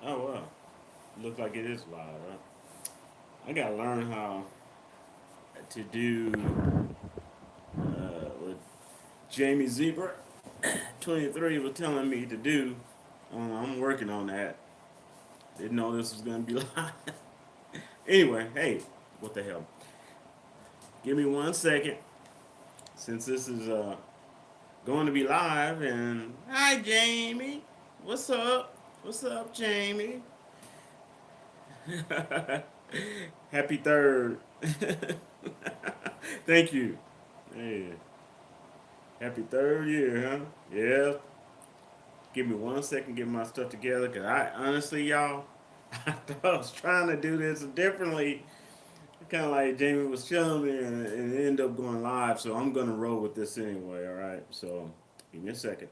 Oh well, looks like it is live, huh? I gotta learn how to do what Jamie Zebra 23 was telling me to do. I'm working on that. Didn't know this was gonna be live. Anyway, hey, what the hell? Give me 1 second since this is going to be live. And hi, Jamie. What's up? What's up, Jamie? Happy third. Thank you. Hey, happy third year, huh? Yeah. Give me 1 second, get my stuff together, cause I honestly, y'all, I thought I was trying to do this differently. Kind of like Jamie was showing me, and it ended up going live. So I'm gonna roll with this anyway. All right. So give me a second.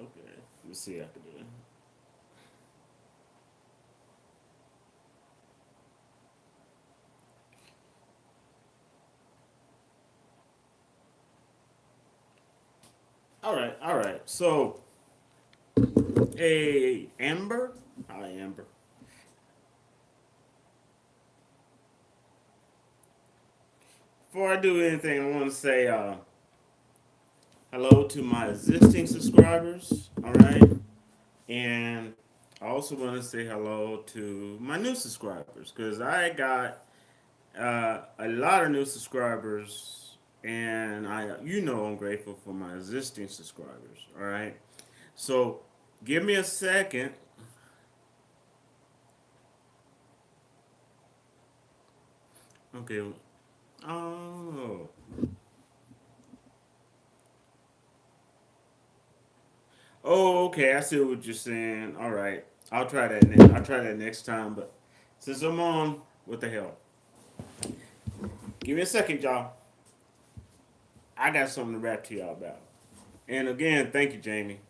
Okay. Let's see. I can do it. All right. All right. So, hey, Amber. Hi, Amber. Before I do anything, I want to say hello to my existing subscribers. All right. And I also want to say hello to my new subscribers because I got a lot of new subscribers, and I'm grateful for my existing subscribers. All right. So give me a second. Okay. Oh. Oh, okay. I see what you're saying. All right. I'll try that next time. But since I'm on, what the hell? Give me a second, y'all. I got something to rap to y'all about. And again, thank you, Jamie.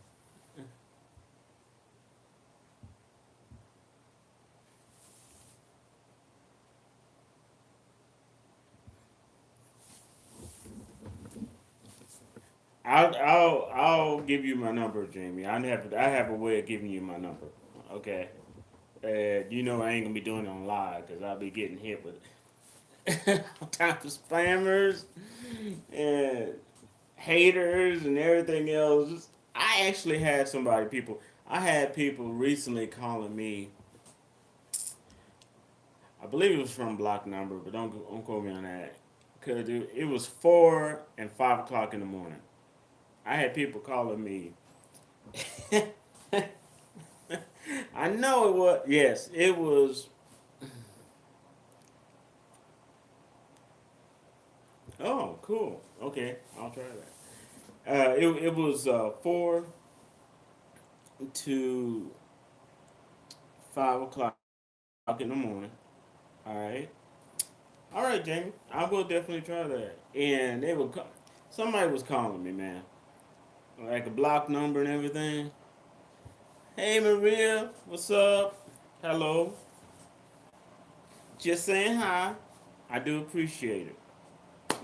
I'll give you my number, Jamie. I have a way of giving you my number. Okay. You know I ain't gonna be doing it on live because I'll be getting hit with all types of spammers and haters and everything else. I actually had people. I had people recently calling me. I believe it was from block number, but don't quote me on that. Cause it was 4 and 5 o'clock in the morning. I had people calling me. I know it was. Yes, it was. Oh, cool. Okay, I'll try that. It was 4 to 5 o'clock in the morning. All right. All right, Jamie. I will definitely try that. And somebody was calling me, man, like a block number and everything. Hey, Maria, what's up? Hello. Just saying hi. I do appreciate it.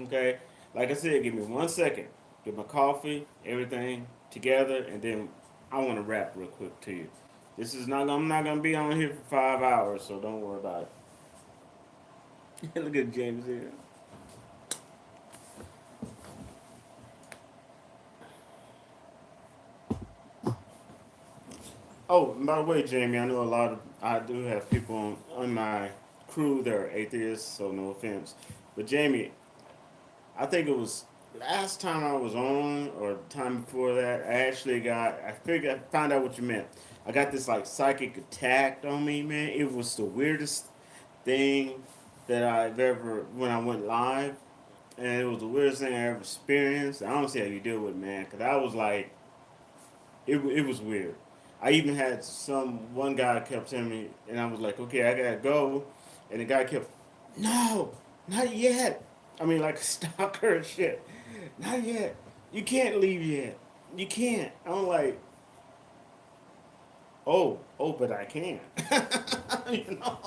Okay. Like I said, give me 1 second. Get my coffee, everything together, and then I want to rap real quick to you. This is not. I'm not gonna be on here for 5 hours, so don't worry about it. Look at James here. Oh, and by the way, Jamie, I do have people on my crew that are atheists, so no offense. But Jamie, I think it was last time I was on, or the time before that, I found out what you meant. I got this like psychic attack on me, man. It was the weirdest thing that I've ever, when I went live, and it was the weirdest thing I ever experienced. I don't see how you deal with it, man, because I was like, it was weird. I even had one guy kept telling me, and I was like, okay, I gotta go, and the guy kept, no, not yet. I mean, like a stalker and shit. Not yet. You can't leave yet. You can't. I'm like, oh, but I can. you know.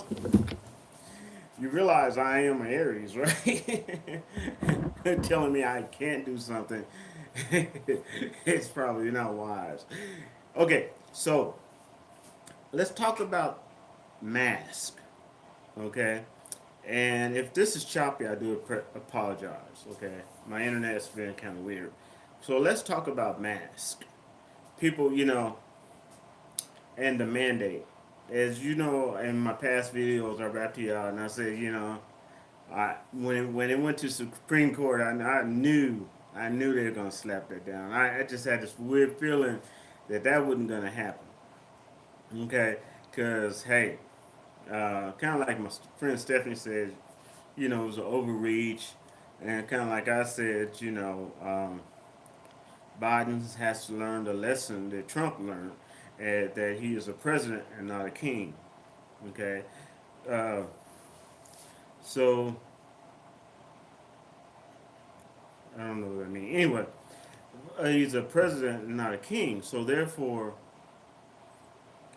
you realize I am an Aries, right? Telling me I can't do something, it's probably not wise. Okay, so let's talk about mask. Okay, and if this is choppy, I do apologize. Okay, my internet's been kind of weird. So let's talk about mask. People, and the mandate. As you know, in my past videos, I rapped to y'all and I said, when it went to Supreme Court, I knew they were gonna slap that down. I just had this weird feeling that that wasn't gonna happen. Okay, because hey, kind of like my friend Stephanie said, it was an overreach, and kind of like I said, Biden has to learn the lesson that Trump learned, that he is a president and not a king. Okay, uh, so I don't know what I mean. Anyway, he's a president and not a king. So therefore,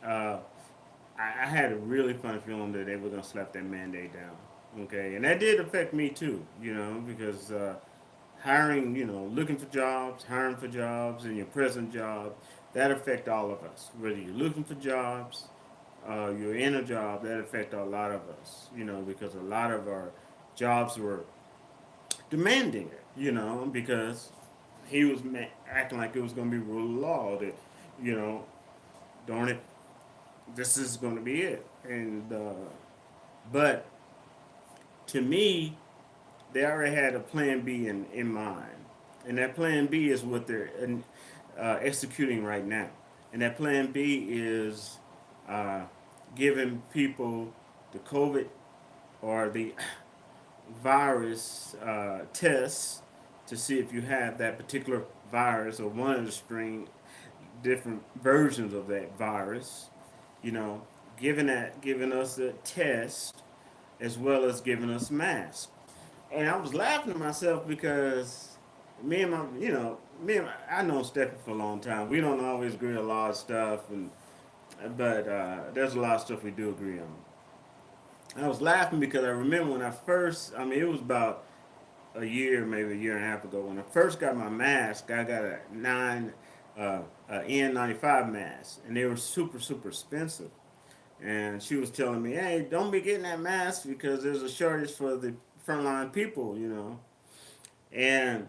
uh, I had a really fun feeling that they were gonna slap that mandate down. Okay, and that did affect me too. Because hiring, looking for jobs, hiring for jobs, and your present job, that affect all of us. Whether you're looking for jobs, you're in a job, that affect a lot of us. Because a lot of our jobs were demanding it. Because he was acting like it was going to be rule of law. That, you know, darn it, this is going to be it. And but to me, they already had a plan B in mind, and that plan B is what they're executing right now. And that plan B is uh, giving people the COVID or the virus tests to see if you have that particular virus or one of the different versions of that virus. You know, giving us a test as well as giving us masks. And I was laughing to myself because I know Stephanie for a long time. We don't always agree on a lot of stuff, but there's a lot of stuff we do agree on. I was laughing because I remember when it was about a year, maybe a year and a half ago, when I first got my mask. I got a N95 mask, and they were super, super expensive. And she was telling me, "Hey, don't be getting that mask because there's a shortage for the frontline people." And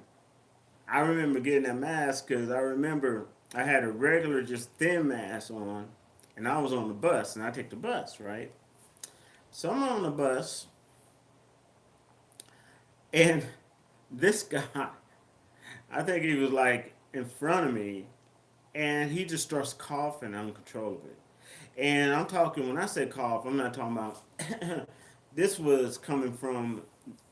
I remember getting that mask because I remember I had a regular, just thin mask on, and I was on the bus, and I take the bus, right? So I'm on the bus, and this guy, I think he was like in front of me, and he just starts coughing uncontrollably. And I'm talking, when I say cough, I'm not talking about, this was coming from,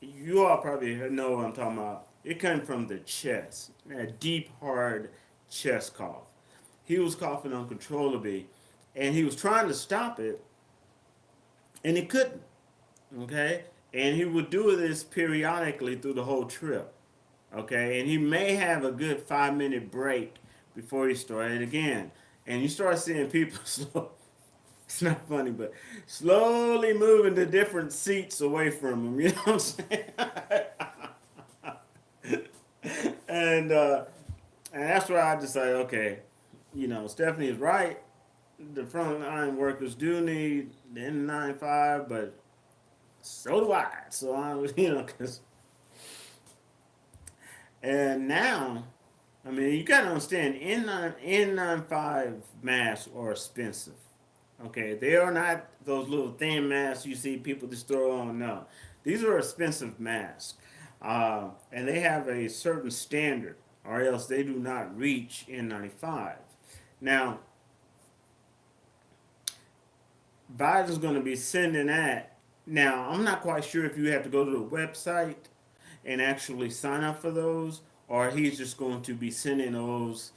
you all probably know what I'm talking about. It came from the chest, a deep, hard chest cough. He was coughing uncontrollably, and he was trying to stop it, and he couldn't. Okay? And he would do this periodically through the whole trip. Okay? And he may have a good 5 minute break before he started again. And you start seeing people slow. It's not funny, but slowly moving to different seats away from him. You know what I'm saying? and uh, and that's where I decided, okay, Stephanie is right. The frontline workers do need the N95, but so do I. So I, cause, and now, I mean, you gotta understand, N95 masks are expensive. Okay, they are not those little thin masks you see people just throw on. No, these are expensive masks, and they have a certain standard, or else they do not reach N95. Now, Biden's going to be sending that. Now, I'm not quite sure if you have to go to the website and actually sign up for those, or he's just going to be sending those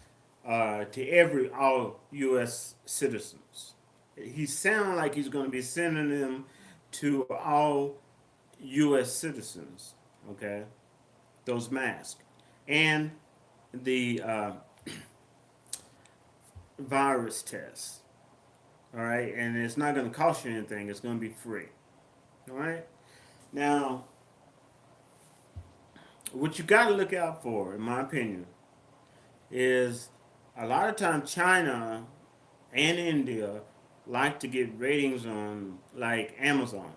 to all U.S. citizens. He sounds like he's going to be sending them to all U.S. citizens. Okay, those masks and the virus tests. All right, and it's not going to cost you anything. It's going to be free. All right. Now, what you got to look out for, in my opinion, is a lot of times China and India like to get ratings on like Amazon.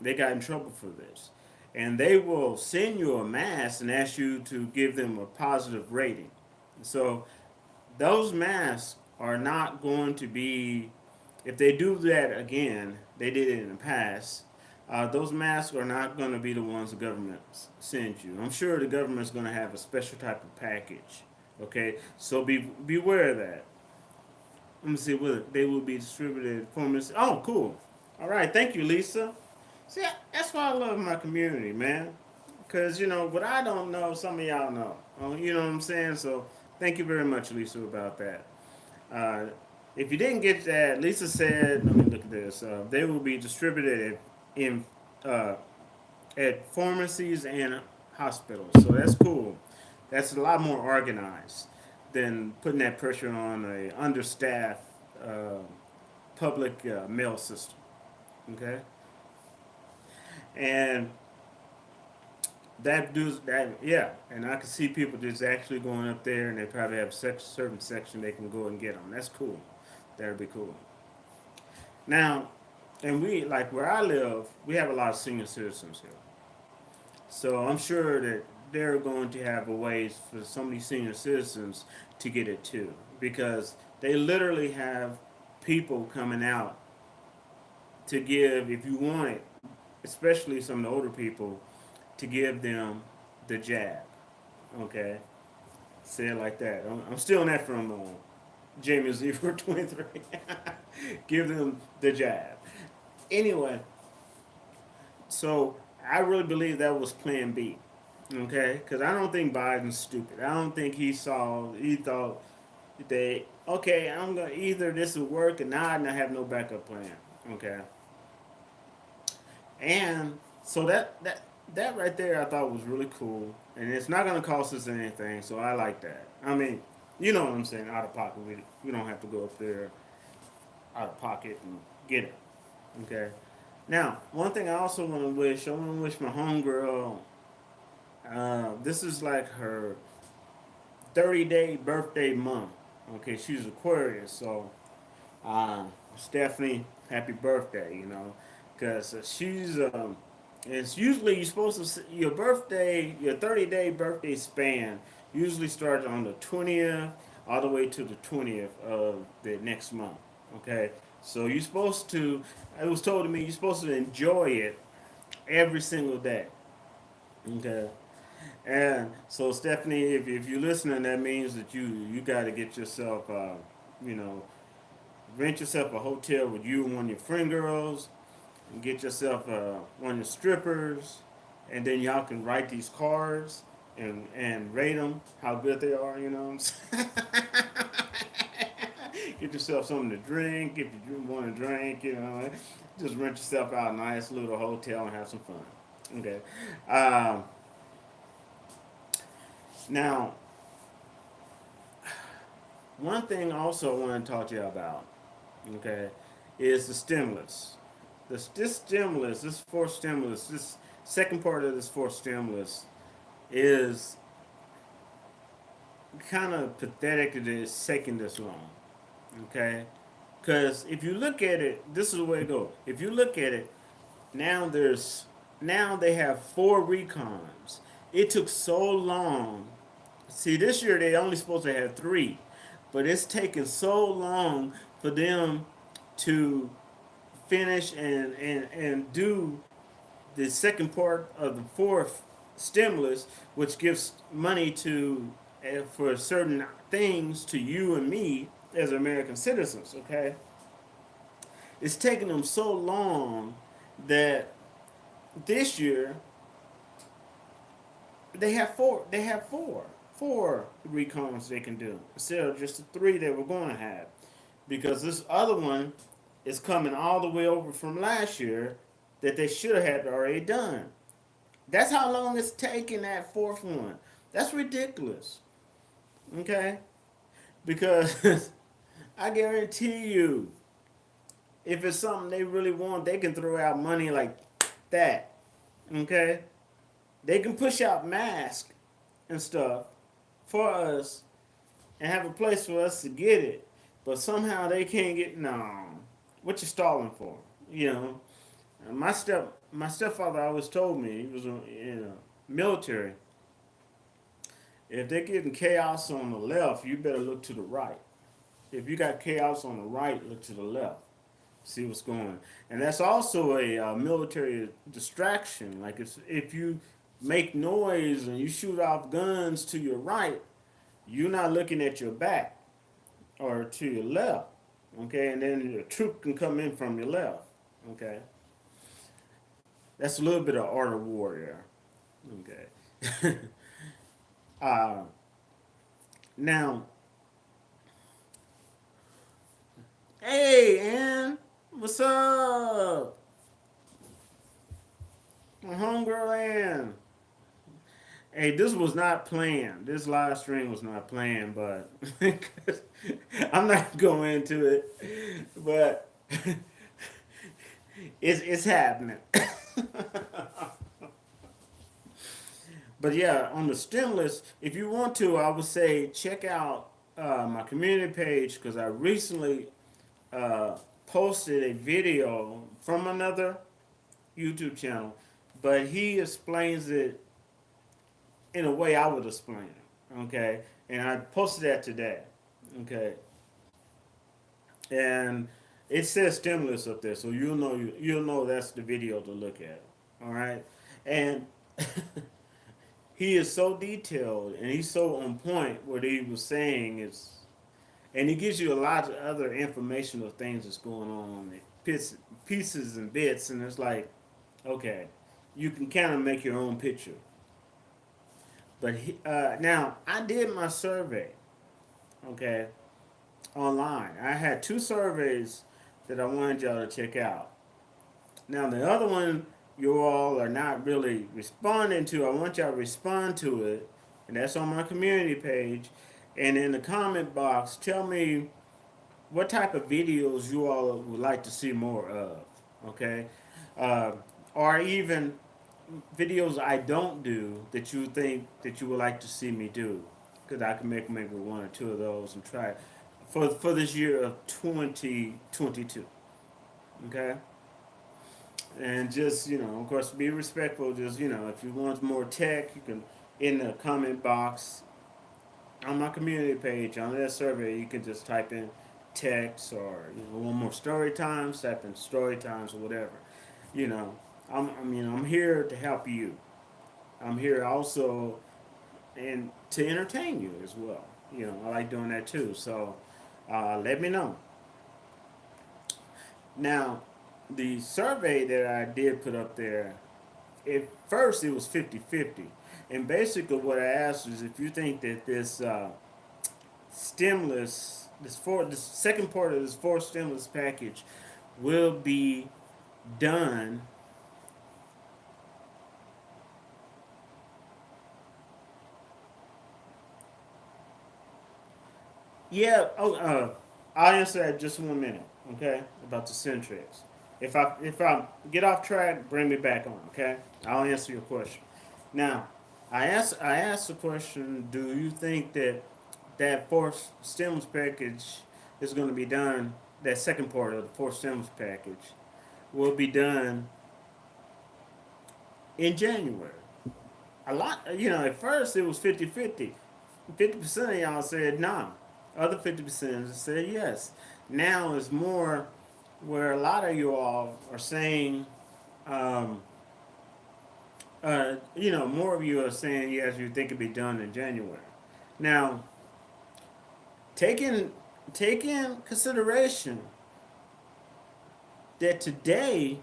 They got in trouble for this. And they will send you a mask and ask you to give them a positive rating. So those masks are not going to be, if they do that again, they did it in the past. Those masks are not going to be the ones the government sends you. I'm sure the government's going to have a special type of package. Okay, so beware of that. Let me see what they will be distributed for me. Oh, cool. All right, thank you, Lisa. See, that's why I love my community, man. Cause what I don't know, some of y'all know. You know what I'm saying? So thank you very much, Lisa, about that. Uh, if you didn't get that, Lisa said, let me look at this. They will be distributed in uh, at pharmacies and hospitals. So that's cool. That's a lot more organized than putting that pressure on a understaffed uh, public mail system. Okay, and that does that. Yeah, and I can see people just actually going up there, and they probably have a certain section they can go and get them. That's cool. That'd be cool. Now, and we like where I live, we have a lot of senior citizens here. So I'm sure that they're going to have a ways for some of these senior citizens to get it too, because they literally have people coming out to give, if you want it, especially some of the older people, to give them the jab. Okay, say it like that. I'm stealing that from Jamie Z for 23. Give them the jab. Anyway, so I really believe that was Plan B. Okay, because I don't think Biden's stupid. I don't think he thought that okay, I'm gonna either this will work or not, and I have no backup plan. Okay, and so that right there I thought was really cool, and it's not gonna cost us anything, so I like that. I mean, you know what I'm saying? Out of pocket, we don't have to go up there out of pocket and get it. Okay. Now, one thing I want to wish my homegirl. This is like her 30-day birthday month. Okay, she's Aquarius, so Stephanie, happy birthday, because it's usually you're supposed to, your birthday, your 30-day birthday span usually starts on the 20th all the way to the 20th of the next month, okay? So you're supposed to, it was told to me, you're supposed to enjoy it every single day, okay? And so, Stephanie, if you're listening, that means that you got to get yourself, you know, rent yourself a hotel with you and one of your friend girls, and get yourself one of your strippers, and then y'all can write these cards and rate them how good they are. You know what I'm saying? Get yourself something to drink if you want to drink. Just rent yourself out a nice little hotel and have some fun. Okay. Um, Now, one thing also I want to talk to you about, okay, is the stimulus. This stimulus, this fourth stimulus, this second part of this fourth stimulus is kind of pathetic that it's taking this long, okay? Because if you look at it, this is the way it goes. If you look at it, now there's now they have four recons. It took so long. See, this year they only supposed to have three, but it's taken so long for them to finish and do the second part of the fourth stimulus, which gives money to for certain things to you and me as American citizens. Okay, it's taken them so long that this year they have four. They have four recons they can do instead of just the three they were going to have, because this other one is coming all the way over from last year that they should have had already done. That's how long it's taking that fourth one. That's ridiculous. Okay, because I guarantee you, if it's something they really want, they can throw out money like that Okay, they can push out masks and stuff for us and have a place for us to get it, but somehow they can't get. No, what you stalling for? You know, my stepfather always told me, he was in the military. If they're getting chaos on the left, you better look to the right. If you got chaos on the right, look to the left. See what's going. And that's also a military distraction. Like if you make noise and you shoot off guns to your right, you're not looking at your back or to your left. Okay, and then a troop can come in from your left. Okay, that's a little bit of art of war there. Okay. uh, Now, hey, Ann, what's up? My homegirl Ann. Hey, this was not planned. This live stream was not planned, but I'm not going into it. But it's happening. But yeah, on the stimulus, if you want to, I would say check out my community page because I recently uh, posted a video from another YouTube channel, but he explains it in a way I would explain it. Okay, and I posted that today. Okay, and it says stimulus up there, so you'll know that's the video to look at. All right, and he is so detailed and he's so on point. What he was saying is, and he gives you a lot of other information of things that's going on, pieces and bits, and it's like, okay, you can kind of make your own picture. But now I did my survey, okay, online. I had two surveys that I wanted y'all to check out. Now the other one you all are not really responding to. I want y'all to respond to it, and that's on my community page. And in the comment box, tell me what type of videos you all would like to see more of, okay? Uh, or even videos I don't do that you think that you would like to see me do, because I can make maybe one or two of those and try it for this year of 2022, okay? And just of course, be respectful. Just if you want more tech, you can in the comment box on my community page on that survey. You can just type in text or one more story times, type in story times or whatever. You know, I'm here to help you. I'm here also and to entertain you as well. I like doing that too. So let me know. Now, the survey that I did put up there, at first it was 50-50. And basically what I asked is if you think that this stimulus, the second part of this fourth stimulus package will be done. Yeah. I'll answer that in just 1 minute. Okay, about the Cintex. If I get off track, bring me back on. Okay, I'll answer your question. Now, I asked the question: do you think that fourth stimulus package is going to be done? That second part of the fourth stimulus package will be done in January. A lot, at first it was 50-50. 50% of y'all said no. Other 50% said yes. Now it's more where a lot of you all are saying, more of you are saying yes, you think it'd be done in January. Now, take in consideration that today,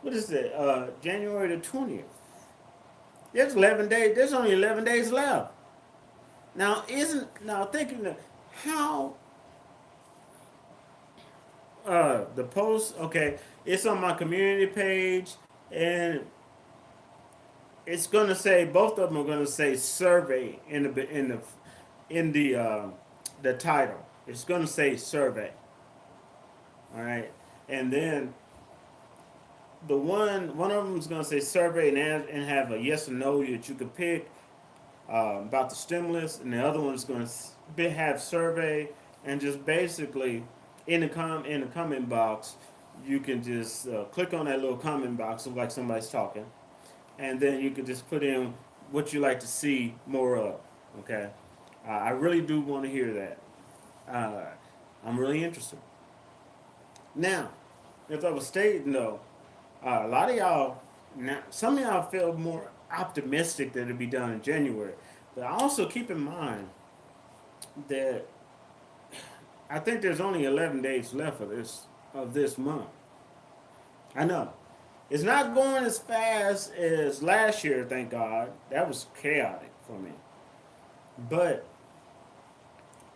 what is it? January the 20th. There's 11 days. There's only 11 days left. Now thinking of how the post. Okay, it's on my community page, and it's gonna say both of them are gonna say survey in the title. It's gonna say survey. All right, and then one of them is going to say survey and have a yes or no that you can pick about the stimulus, and the other one is going to have survey and just basically in the comment box you can just click on that little comment box like somebody's talking, and then you can just put in what you like to see more of. Okay, I really do want to hear that. Uh, I'm really interested. Now, as I was stating though, a lot of y'all, now, some of y'all feel more optimistic that it'll be done in January. But also keep in mind that I think there's only 11 days left of this month. I know it's not going as fast as last year. Thank God, that was chaotic for me. But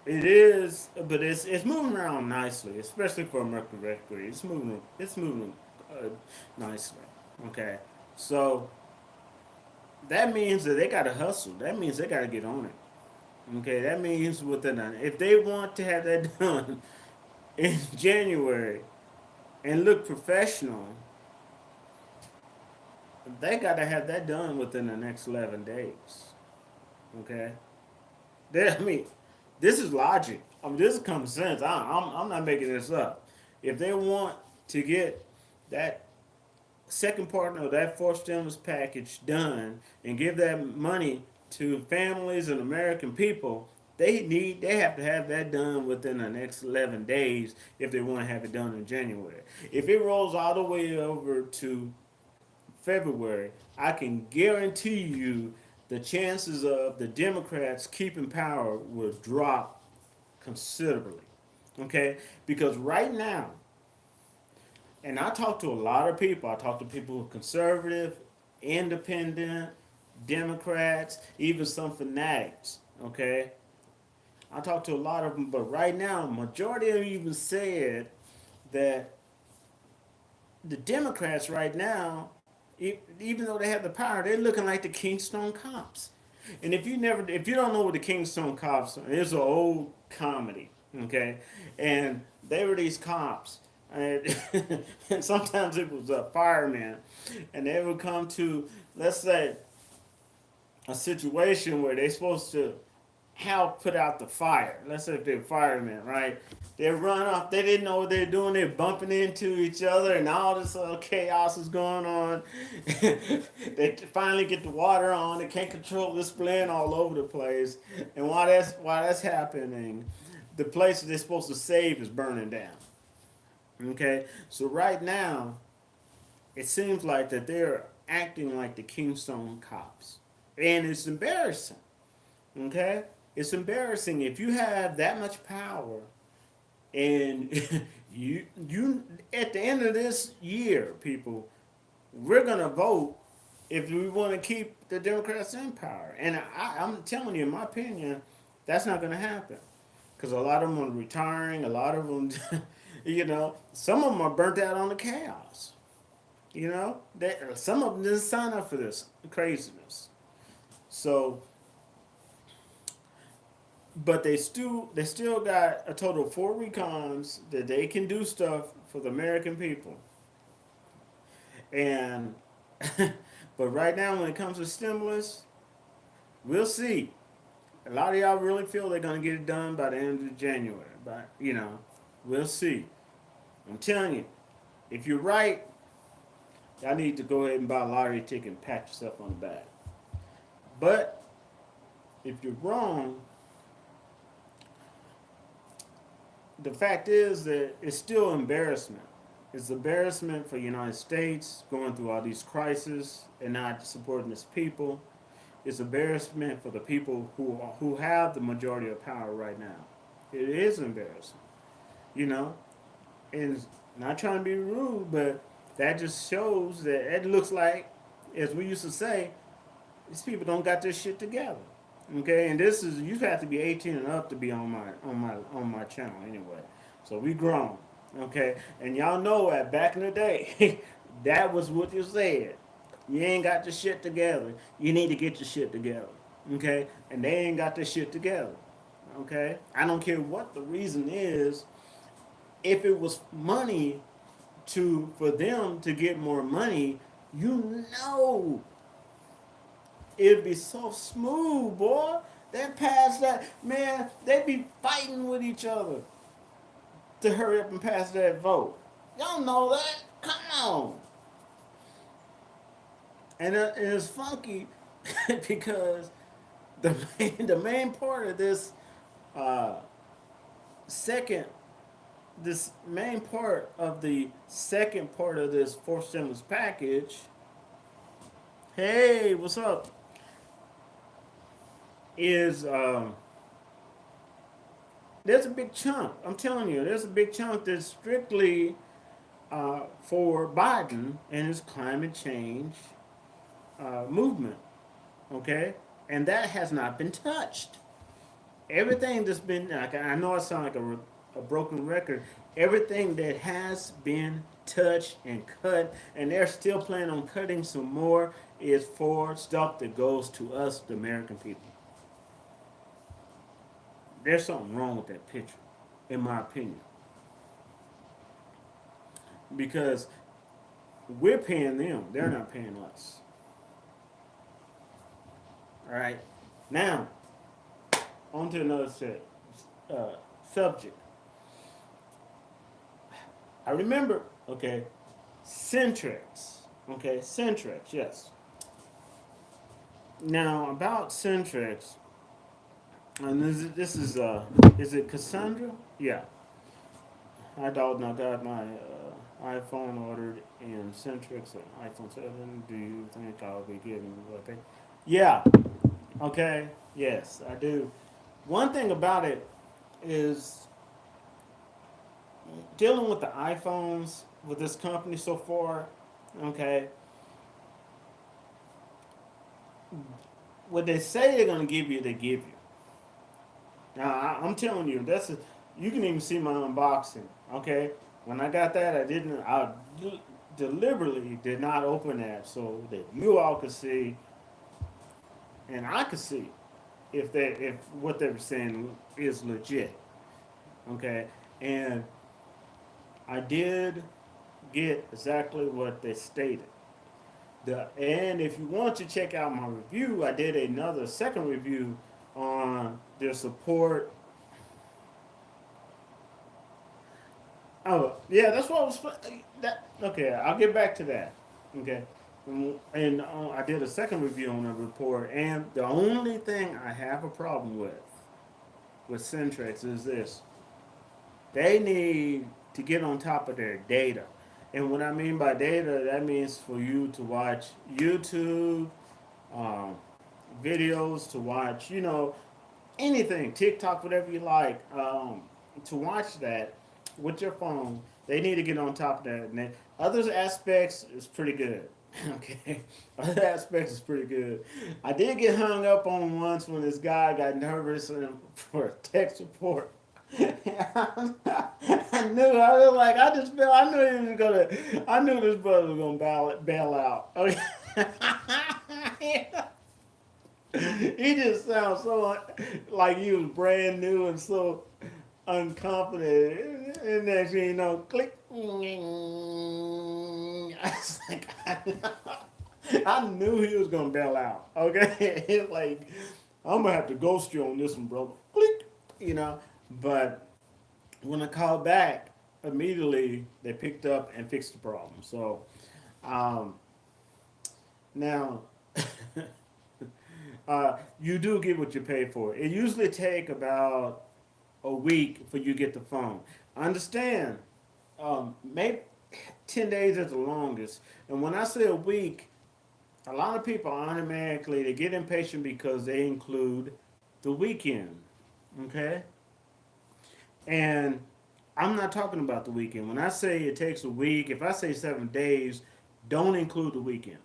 it is, but it's moving around nicely, especially for Mercury. It's moving nicely. Okay, so that means that they got to hustle. That means they got to get on it. Okay, that means if they want to have that done in January and look professional, they got to have that done within the next 11 days. Okay, I mean, this is logic. I mean, this is common sense. I'm not making this up. If they want to get that second part of that fourth stimulus package done and give that money to families and American people, they have to have that done within the next 11 days if they want to have it done in January. If it rolls all the way over to February, I can guarantee you the chances of the Democrats keeping power will drop considerably. Okay? Because right now, and I talk to a lot of people. I talk to people who are conservative, independent, Democrats, even some fanatics. Okay, I talk to a lot of them, but right now, majority of them even said that the Democrats right now, even though they have the power, they're looking like the Keystone Cops. And if you don't know what the Keystone Cops are, it's an old comedy. Okay, and they were these cops and, and sometimes it was a fireman, and they would come to, let's say, a situation where they're supposed to help put out the fire. Let's say if they're firemen, right? They run off. They didn't know what they're doing. They're bumping into each other, and all this chaos is going on. They finally get the water on. They can't control this spilling all over the place. And while that's happening, the place that they're supposed to save is burning down. Okay, so right now, it seems like that they're acting like the Kingstone cops, and it's embarrassing. Okay, it's embarrassing if you have that much power, and you at the end of this year, people, we're gonna vote if we want to keep the Democrats in power, and I'm telling you, in my opinion, that's not gonna happen because a lot of them are retiring. A lot of them, some of them are burnt out on the chaos. Some of them didn't sign up for this craziness. So, but they still got a total of 4 recons that they can do stuff for the American people. And but right now, when it comes to stimulus, we'll see. A lot of y'all really feel they're gonna get it done by the end of January, but we'll see. I'm telling you, if you're right, y'all need to go ahead and buy a lottery ticket and pat yourself on the back. But if you're wrong, the fact is that it's still embarrassment. It's embarrassment for the United States going through all these crises and not supporting its people. It's embarrassment for the people who have the majority of power right now. It is embarrassing, and not trying to be rude, but that just shows that it looks like, as we used to say, these people don't got this shit together. Okay, and this is, you have to be 18 and up to be on my channel anyway. So we grown. Okay, and y'all know that back in the day, that was what you said. You ain't got the shit together. You need to get your shit together. Okay, and they ain't got their shit together. Okay, I don't care what the reason is. If it was money to for them to get more money, you know it'd be so smooth, boy. That pass that man, they be fighting with each other to hurry up and pass that vote. Y'all know that? Come on. And it's funky because the main part of this uh, second this main part of the second part of this fourth stimulus package. Hey, what's up? Is there's a big chunk. I'm telling you, there's a big chunk that's strictly for Biden and his climate change movement. Okay, and that has not been touched. Everything that's been, like, I know I sound like a broken record. Everything that has been touched and cut, and they're still planning on cutting some more, is for stuff that goes to us, the American people. There's something wrong with that picture, in my opinion, because we're paying them; they're not paying us. All right, now on to another subject. I remember, okay, Cintex. Okay, Cintex, yes. Now, about Cintex, and is it Cassandra? Yeah. Hi, Dalton. I got my iPhone ordered in Cintex, an iPhone 7. Do you think I'll be getting what they? Yeah. Okay. Yes, I do. One thing about it is dealing with the iPhones with this company so far. Okay, what they say they're gonna give you, they give you. Now I'm telling you, you can even see my unboxing. Okay, when I got that, I deliberately did not open that so that you all could see and I could see if what they were saying is legit. Okay, and I did get exactly what they stated. And if you want to check out my review, I did another second review on their support. Oh, yeah, that's what I was. Okay, I'll get back to that. Okay, and I did a second review on the report, and the only thing I have a problem with Centrex is this: they need to get on top of their data. And what I mean by data, that means for you to watch YouTube um, videos, to watch, anything, TikTok, whatever you like, to watch that with your phone. They need to get on top of that. And other aspects is pretty good. Okay, other aspects is pretty good. I did get hung up on once when this guy got nervous for a tech support. I knew. I was like, I just felt. I knew he was gonna. I knew this brother was gonna bail out. Okay. He just sounds so like he was brand new and so unconfident. And next thing you know, click. I was like, I knew he was gonna bail out. Okay, it's like I'm gonna have to ghost you on this one, brother. Click. But when I called back, immediately they picked up and fixed the problem. So um, now you do get what you pay for. It usually take about a week for you to get the phone. I understand. Maybe 10 days is the longest. And when I say a week, a lot of people automatically they get impatient because they include the weekend. Okay? And I'm not talking about the weekend. When I say it takes a week, if I say 7 days, don't include the weekend.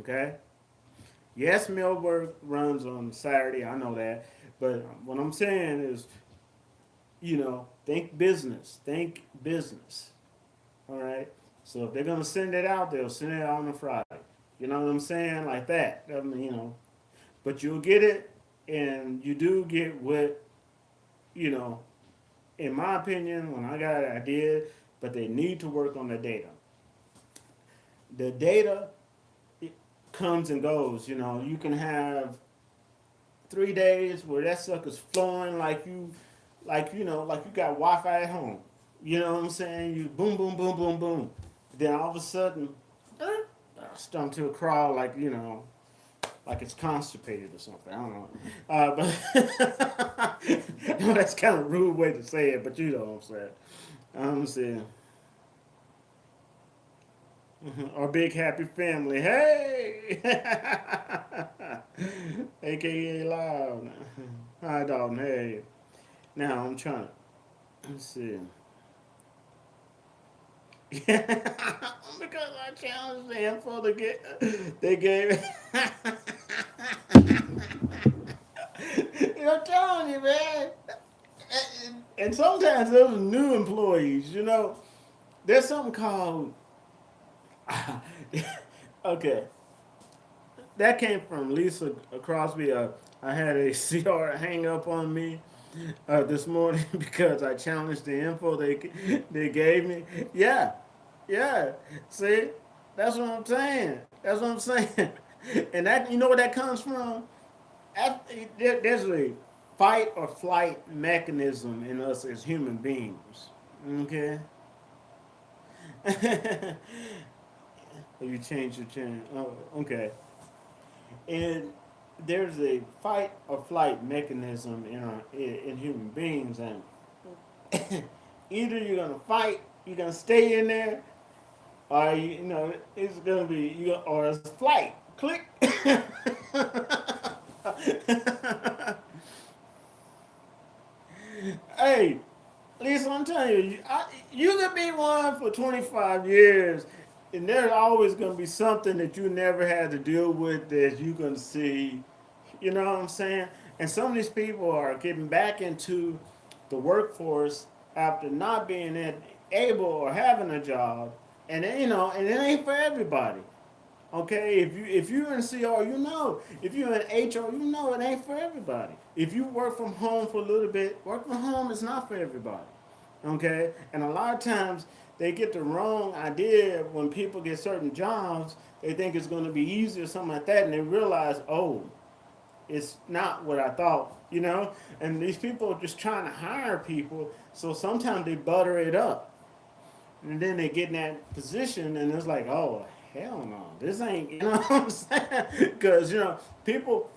Okay? Yes, mail work runs on Saturday. I know that. But what I'm saying is, think business. Think business. All right? So if they're going to send it out, they'll send it out on a Friday. You know what I'm saying? Like that. I mean, but you'll get it, and you do get what, you know, in my opinion, when I got it, I did. but they need to work on the data. The data it comes and goes. You can have 3 days where that sucker's flowing like you got Wi-Fi at home. You know what I'm saying? You boom, boom, boom, boom, boom. Then all of a sudden, stump to a crawl like it's constipated or something. I don't know. But no, that's kind of a rude way to say it, but you know what I'm saying. I'm saying, our big happy family. Hey, AKA loud. Hi, Dalton. Hey. Now I'm trying to let's see. Because I challenged them for the get they gave. I'm telling you, man. And sometimes those new employees. There's something called. Okay, that came from Lisa Crosby. I had a CR hang up on me this morning because I challenged the info they gave me. Yeah, yeah. See, that's what I'm saying. That's what I'm saying. And that you know where that comes from? There's a fight or flight mechanism in us as human beings. Okay. You changed your channel. Oh, okay. And there's a fight or flight mechanism in human beings, and either you're gonna fight, you're gonna stay in there, or it's gonna be or it's flight. Click. Hey, Lisa, I'm telling you, you could be one for 25 years, and there's always going to be something that you never had to deal with that you're going to see. You know what I'm saying? And some of these people are getting back into the workforce after not being able or having a job, and it ain't for everybody. Okay, if you're in CR, If you're in HR, it ain't for everybody. If you work from home for a little bit, work from home is not for everybody. Okay, and a lot of times they get the wrong idea when people get certain jobs. They think it's going to be easy or something like that, and they realize, oh, it's not what I thought. And these people are just trying to hire people, so sometimes they butter it up. And then they get in that position, and it's like, oh, hell no, this ain't, you know what I'm saying? Because, people,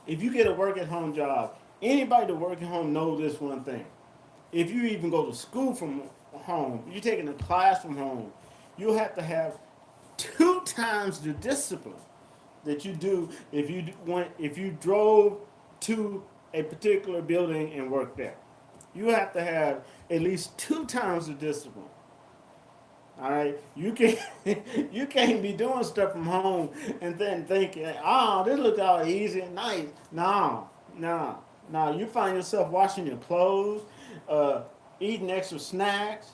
if you get a work at home job, anybody that work at home knows this one thing. If you even go to school from home, you're taking a class from home, you'll have to have 2 times the discipline that you do if you drove to a particular building and worked there. You have to have at least 2 times the discipline. All right, you can't you can't be doing stuff from home and then thinking, oh, this looks all easy and nice. No, no, no. You find yourself washing your clothes, uh, eating extra snacks,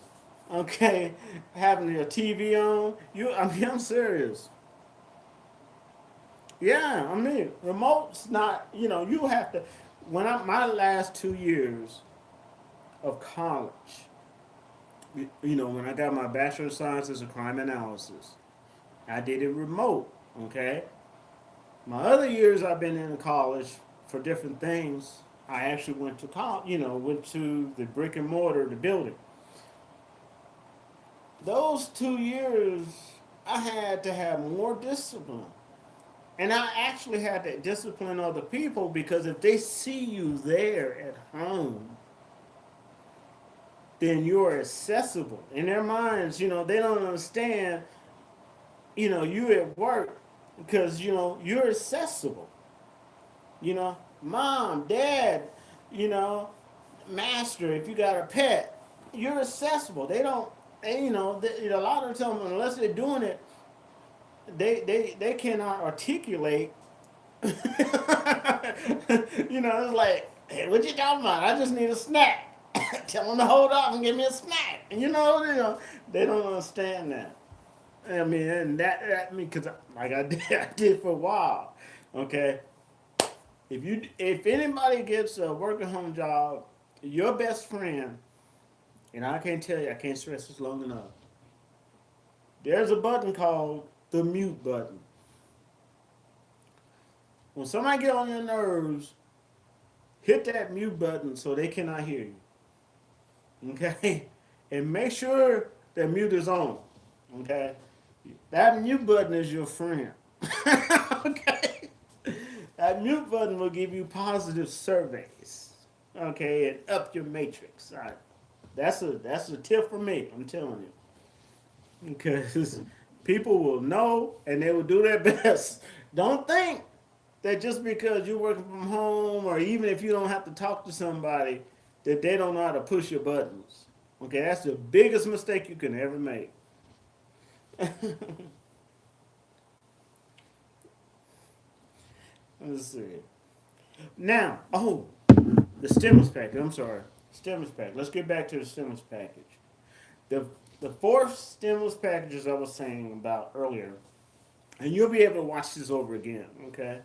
okay, having your TV on. I'm serious. Yeah, I mean, remote's not. You have to. My last 2 years of college, when I got my Bachelor of Sciences in Crime Analysis, I did it remote, okay? My other years I've been in college for different things, I actually went to college, went to the brick and mortar, the building. Those 2 years, I had to have more discipline. And I actually had to discipline other people because if they see you there at home, then you're accessible. In their minds, they don't understand, you at work because, you're accessible. Mom, dad, you know, master, if you got a pet, you're accessible. They don't, a lot of the time, unless they're doing it, they cannot articulate. It's like, hey, what you talking about? I just need a snack. Tell them to hold off and give me a snack. And they don't understand that. I mean, and that I mean, because like I did for a while. Okay, if anybody gets a work at home job, your best friend And I can't tell you, I can't stress this long enough. There's a button called the mute button. When somebody get on your nerves, hit that mute button so they cannot hear you. Okay? And make sure that mute is on. Okay? That mute button is your friend. Okay? That mute button will give you positive surveys. Okay, and up your matrix. All right. That's a tip for me, I'm telling you. Because people will know and they will do their best. Don't think that just because you're working from home or even if you don't have to talk to somebody, that they don't know how to push your buttons. Okay, that's the biggest mistake you can ever make. Let's see. Now, the stimulus package. I'm sorry, stimulus package. Let's get back to the stimulus package. The the fourth stimulus package, as I was saying about earlier, and you'll be able to watch this over again. Okay,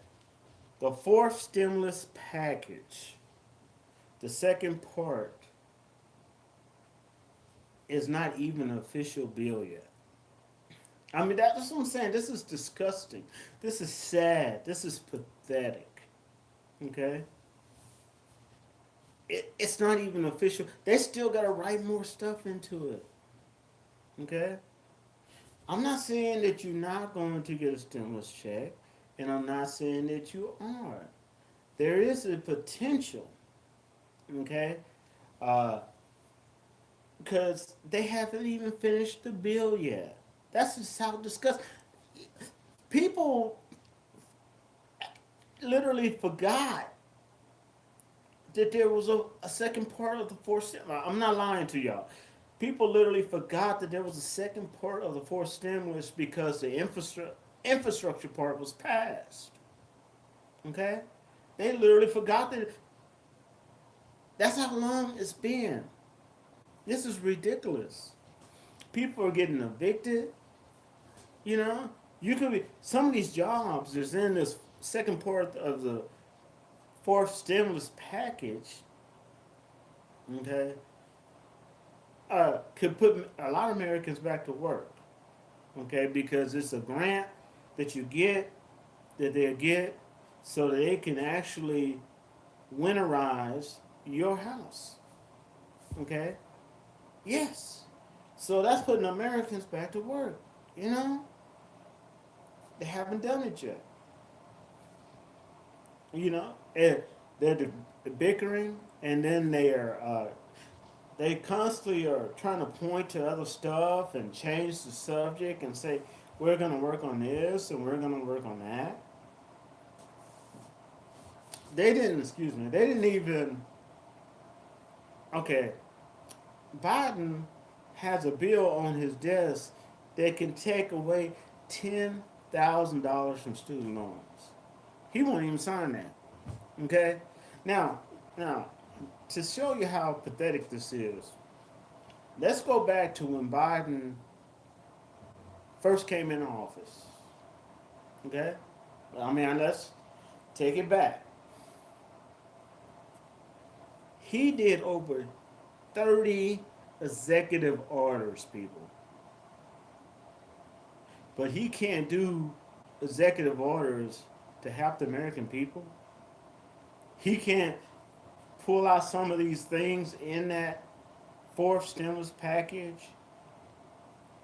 the fourth stimulus package, the second part, is not even an official bill yet. I mean, that's what I'm saying. This is disgusting. This is sad. This is pathetic. Okay? It's not even official. They still got to write more stuff into it. Okay? I'm not saying that you're not going to get a stimulus check, and I'm not saying that you are. There is a potential. Okay? Uh, because they haven't even finished the bill yet. That's just how disgusting. People literally forgot that there was a second part of the fourth stimulus. I'm not lying to y'all. People literally forgot that there was a second part of the fourth stimulus because the infrastructure part was passed. Okay? They literally forgot that. That's how long it's been. This is ridiculous. People are getting evicted. You know, you could be some of these jobs that's in this second part of the fourth stimulus package. Okay, could put a lot of Americans back to work. Okay, because it's a grant that you get that they'll get so that they can actually winterize your house. Okay, yes. So that's putting Americans back to work. You know, they haven't done it yet. You know, and they're bickering, and then they constantly are trying to point to other stuff and change the subject and say we're going to work on this and we're going to work on that. They didn't. Excuse me. They didn't even. Okay, Biden has a bill on his desk that can take away $10,000 from student loans. He won't even sign that. Okay? Now, now, to show you how pathetic this is, let's go back to when Biden first came in office. Okay? I mean, let's take it back. He did over 30 executive orders, people. But he can't do executive orders to help the American people. He can't pull out some of these things in that fourth stimulus package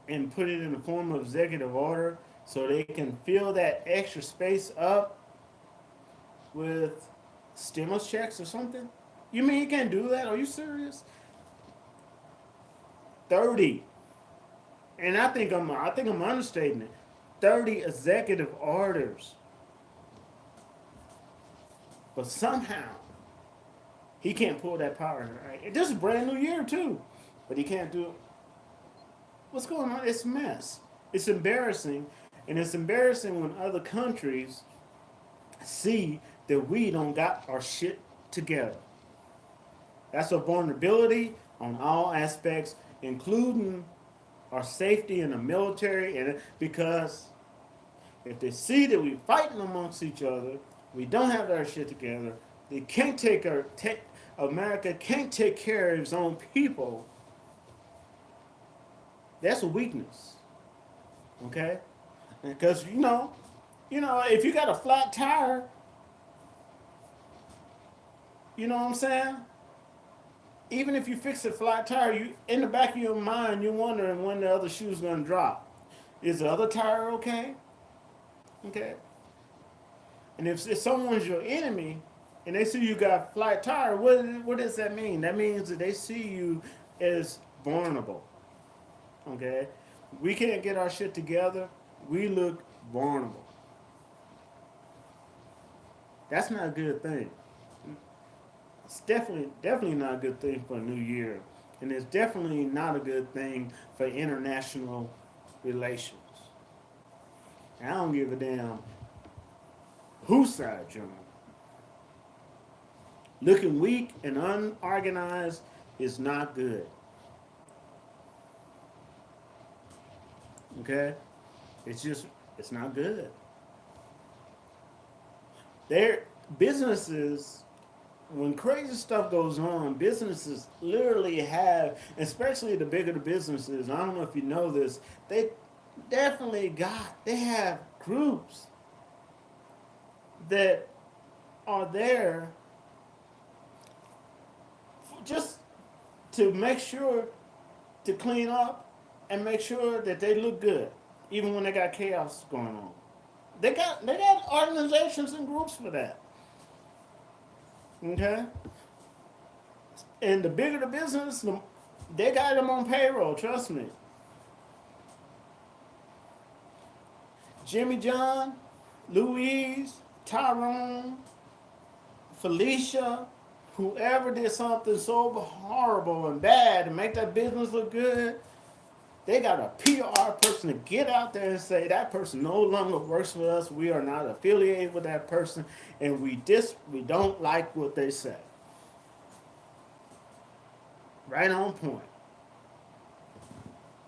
and put it in the form of executive order so they can fill that extra space up with stimulus checks or something? You mean you can't do that? Are you serious? 30. And I think I'm understating it. 30 executive orders. But somehow he can't pull that power. Right? This is a brand new year too. But he can't do it. What's going on? It's a mess. It's embarrassing. And it's embarrassing when other countries see that we don't got our shit together. That's a vulnerability on all aspects, including our safety in the military. And because if they see that we're fighting amongst each other, we don't have our shit together. They can't America can't take care of its own people. That's a weakness. Okay? Because if you got a flat tire, you know what I'm saying? Even if you fix a flat tire, you in the back of your mind, you're wondering when the other shoe's gonna drop. Is the other tire okay? Okay. And if someone's your enemy and they see you got a flat tire, what does that mean? That means that they see you as vulnerable. Okay? We can't get our shit together. We look vulnerable. That's not a good thing. It's definitely not a good thing for a new year. And it's definitely not a good thing for international relations. And I don't give a damn whose side you're on. Looking weak and unorganized is not good. Okay? It's not good. Their businesses, when crazy stuff goes on, businesses literally have, especially the bigger the businesses, I don't know if you know this, they have groups that are there just to make sure to clean up and make sure that they look good, even when they got chaos going on. They got organizations and groups for that. Okay? And the bigger the business, they got them on payroll, trust me. Jimmy John, Louise, Tyrone, Felicia, whoever did something so horrible and bad to make that business look good, they got a PR person to get out there and say that person no longer works for us. We are not affiliated with that person, and we don't like what they say. Right on point.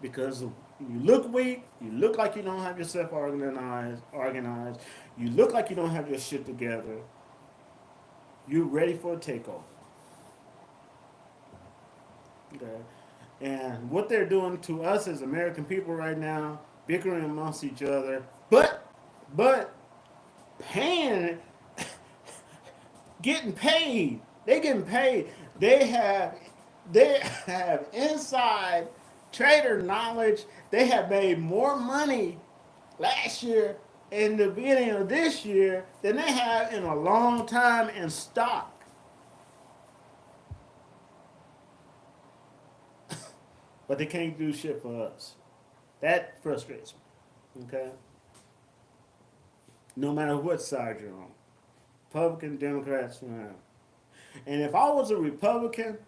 Because you look weak, you look like you don't have yourself organized, you look like you don't have your shit together. You're ready for a takeover. Okay. And what they're doing to us as American people right now, bickering amongst each other, but paying, getting paid. They getting paid. They have inside trader knowledge. They have made more money last year in the beginning of this year than they have in a long time in stock. But they can't do shit for us. That frustrates me. Okay? No matter what side you're on. Republican, Democrats, whatever. And if I was a Republican,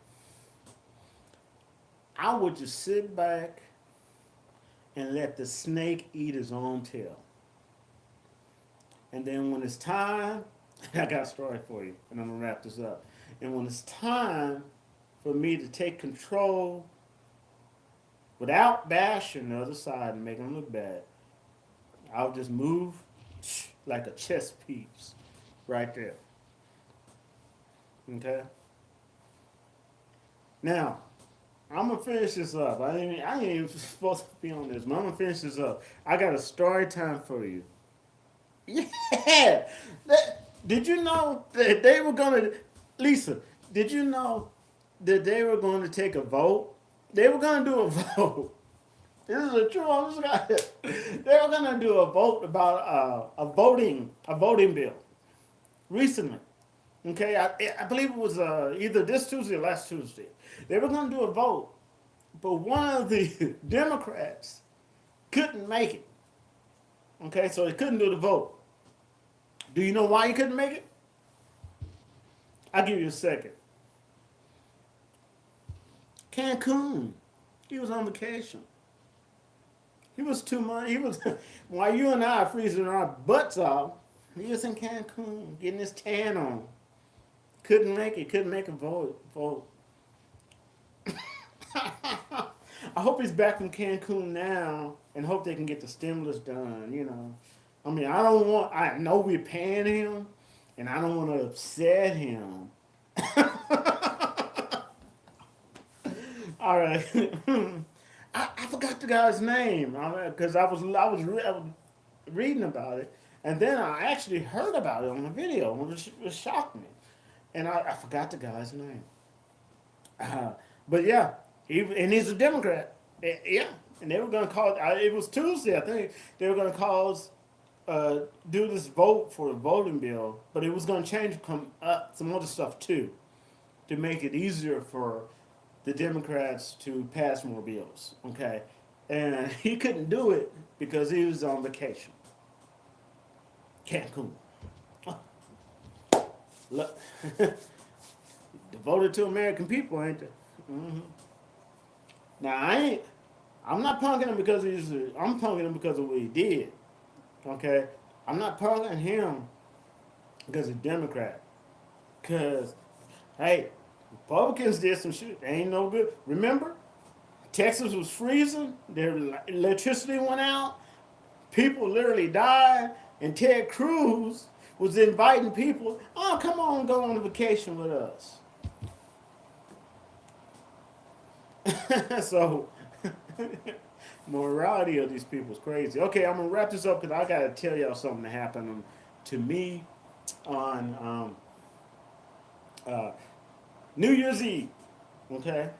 I would just sit back and let the snake eat his own tail. And then when it's time, I got a story for you, and I'm going to wrap this up. And when it's time for me to take control without bashing the other side and making them look bad, I'll just move like a chess piece right there. Okay? Now, I'm going to finish this up. I ain't even supposed to be on this, but I'm going to finish this up. I got a story time for you. Yeah! Did you know that they were going to... Lisa, did you know that they were going to take a vote? They were going to do a vote. This is a true honest guy. They were going to do a vote about a voting bill recently. Okay, I believe it was either this Tuesday or last Tuesday. They were going to do a vote, but one of the Democrats couldn't make it. Okay, so he couldn't do the vote. Do you know why he couldn't make it? I'll give you a second. Cancun. He was on vacation. He was too much. He was while you and I are freezing our butts off. He was in Cancun getting his tan on. Couldn't make it. Couldn't make a vote. I hope he's back in Cancun now, and hope they can get the stimulus done. You know, I mean, I know we're paying him, and I don't want to upset him. All right. I forgot the guy's name because I was reading about it, and then I actually heard about it on the video, which shocked me, and I forgot the guy's name. Uh, but yeah, and he's a Democrat. Yeah, and they were going to call it. It was Tuesday, I think. They were going to cause do this vote for the voting bill, but it was going to change some other stuff too, to make it easier for the Democrats to pass more bills. Okay, and he couldn't do it because he was on vacation. Cancun. Look, devoted to American people, ain't they? Hmm. Now I ain't. I'm not punking him because he's. I'm punking him because of what he did. Okay, I'm not punking him because he's a Democrat. Cause, hey, Republicans did some shit. They ain't no good. Remember, Texas was freezing. Their electricity went out. People literally died, and Ted Cruz was inviting people. Oh, come on, go on a vacation with us. So, morality of these people is crazy. Okay, I'm gonna wrap this up because I gotta tell y'all something that happened to me on uh, New Year's Eve. Okay,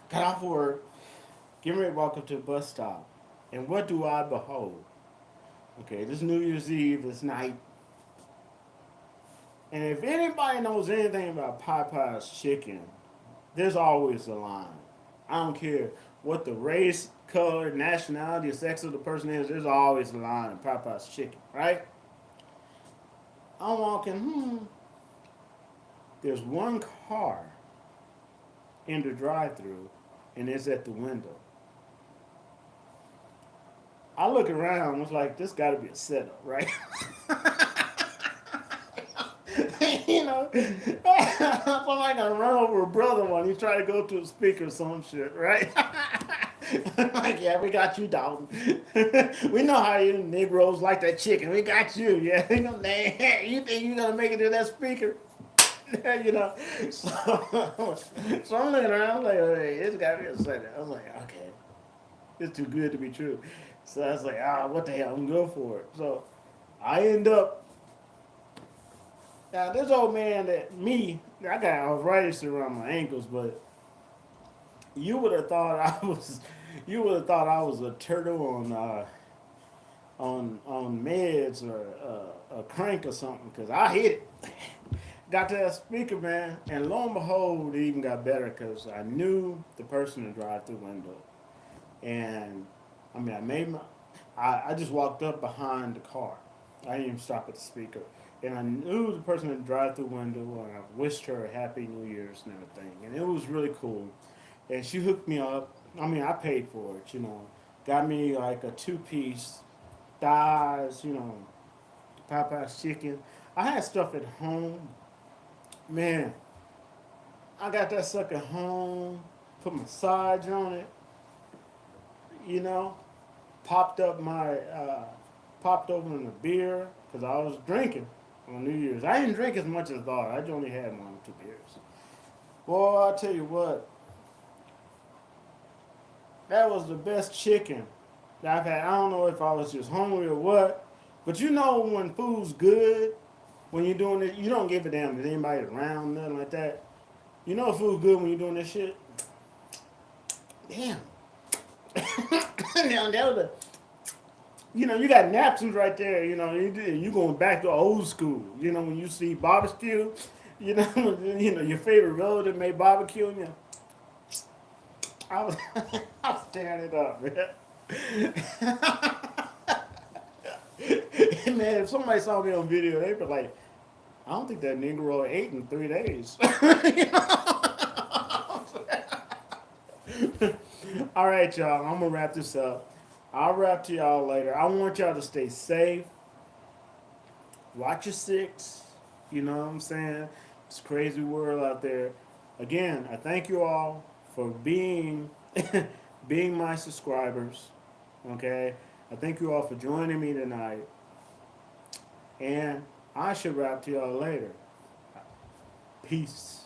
got off work, getting ready to walk up to the bus stop, and what do I behold? Okay, this New Year's Eve, this night, and if anybody knows anything about Popeye's chicken, there's always a line. I don't care what the race, color, nationality, or sex of the person is. There's always a line in Popeye's chicken, right? I'm walking. There's one car in the drive-through, and it's at the window. I look around. Was like, this got to be a setup, right? You know, somebody gonna run over a brother when he try to go to a speaker or some shit, right? Like, yeah, we got you, Dalton. We know how you Negroes like that chicken. We got you. Yeah, you think you gonna make it to that speaker? You know. So I'm looking around. I'm like, hey, it's got to be a setup. I was like, okay, it's too good to be true. So I was like, what the hell? I'm gonna go for it. So I end up. Now this old man I got arthritis around my ankles, but you would have thought you would have thought I was a turtle on meds or a crank or something, because I hit it. Got to that speaker, man, and lo and behold, it even got better because I knew the person in the drive-through window, and I mean, I just walked up behind the car. I didn't even stop at the speaker. And I knew the person in the drive-through window, and I wished her a happy New Year's and everything. And it was really cool. And she hooked me up. I mean, I paid for it, you know. Got me like a two-piece, thighs, you know, Popeye's chicken. I had stuff at home. Man, I got that sucker home, put my sides on it, you know, popped up popped open a beer because I was drinking on New Year's. I didn't drink as much as I thought. I only had 1 or 2 beers. Boy, I tell you what, that was the best chicken that I've had. I don't know if I was just hungry or what, but you know when food's good, when you're doing it, you don't give a damn if anybody around, nothing like that. You know food's good when you're doing this shit. Damn. Now, that was a you know, you got napkins right there. You know, you going back to old school. You know, when you see barbecue, you know, your favorite relative made barbecue, and I was, I was tearing it up, man. Man, if somebody saw me on video, they'd be like, I don't think that Negro ate in 3 days. All right, y'all. I'm gonna wrap this up. I'll wrap to y'all later. I want y'all to stay safe. Watch your six. You know what I'm saying? It's a crazy world out there. Again, I thank you all for being being my subscribers. Okay? I thank you all for joining me tonight. And I should wrap to y'all later. Peace.